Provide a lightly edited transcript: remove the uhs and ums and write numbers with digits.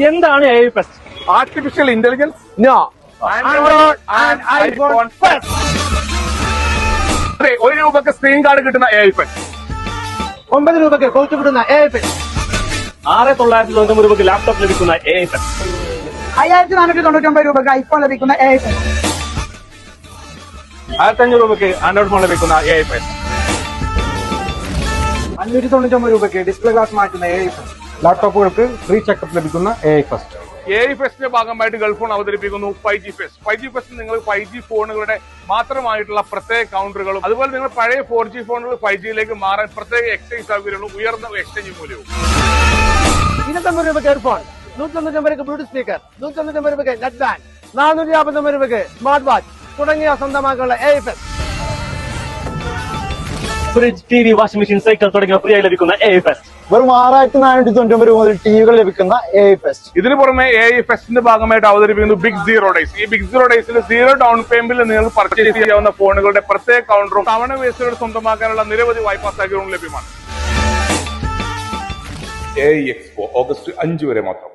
എന്താണ് AI fest? Artificial intelligence. No. Android and iPhone Fest. അതെ, 1 രൂപക്ക് സ്ക്രീൻ കാർഡ് കിട്ടുന്ന AI ഫെസ്റ്റ്. 9 രൂപയ്ക്ക് കോച്ച് കിട്ടുന്ന AI ഫെസ്റ്റ്. 6,999 രൂപയ്ക്ക് ലാപ്ടോപ്പ് ലഭിക്കുന്ന AI ഫെസ്റ്റ്. 5,499 രൂപയ്ക്ക് ഐഫോൺ ലഭിക്കുന്ന AI ഫെസ്റ്റ്. 1,500 രൂപയ്ക്ക് ആൻഡ്രോയിഡ് ഫോൺ ലഭിക്കുന്ന AI ഫെസ്റ്റ്. 599 രൂപയ്ക്ക് ഡിസ്പ്ലേ ഗ്ലാസ് മാറ്റുന്ന AI ഫെസ്റ്റ്. ലാപ്ടോപ്പുകൾക്ക് ഫ്രീ ചെക്കപ്പ് ലഭിക്കുന്ന AI ഫെസ്റ്റ്. AI ഫെസ്റ്റിന്റെ ഭാഗമായിട്ട് ഗൾഫ് ഫോൺ അവതരിപ്പിക്കുന്നു 5G ഫെസ്റ്റ്. 5G ഫെസ്റ്റ് നിങ്ങൾ 5G ഫോണുകളുടെ മാത്രമായിട്ടുള്ള പ്രത്യേക കൗണ്ടറുകളും അതുപോലെ നിങ്ങൾ പഴയ 4G ഫോണുകൾ 5Gയിലേക്ക് മാറാൻ പ്രത്യേക എക്സ്ചേഞ്ച് സൗകര്യങ്ങളും ഉയർന്ന എക്സ്ചേഞ്ച് മൂല്യവും. 29 രൂപയ്ക്ക് ഹെഡ്ഫോൺ, 199 രൂപയ്ക്ക് ബ്ലൂടൂത്ത് സ്പീക്കർ, 199 രൂപയ്ക്ക് നെറ്റ് ബാൻഡ്, 459 രൂപയ്ക്ക് സ്മാർട്ട് വാച്ച് തുടങ്ങിയ സ്വന്തമാക്കാനുള്ള AI fest. Fridge, TV, washing machine, cycle തുടങ്ങിയ ഫ്രീ ആയി ലഭിക്കുന്ന AI ഫെസ്റ്റ്. വെറും 6,499 രൂപ മുതൽ ടിവികൾ ലഭിക്കുന്ന AI ഫെസ്റ്റ്. ഇതിനു പുറമെ AI ഫെസ്റ്റിന്റെ ഭാഗമായിട്ട് അവതരിപ്പിക്കുന്നു ബിഗ് സീറോ ഡേയ്സ്. ഈ ബിഗ് സീറോ ഡേയ്സിൽ 0 ഡൗൺ പേയ്മെന്റിൽ നിങ്ങൾക്ക് പർച്ചേസ് ചെയ്യാവുന്ന ഫോണുകളുടെ പ്രത്യേക കൗണ്ടറും തവണ വേസ്റ്റുകൾ സ്വന്തമാക്കാനുള്ള നിരവധി വായ്പാ സൗകര്യങ്ങളും ലഭ്യമാണ്. AI എക്സ്പോ ഓഗസ്റ്റ് 5 വരെ മാത്രം.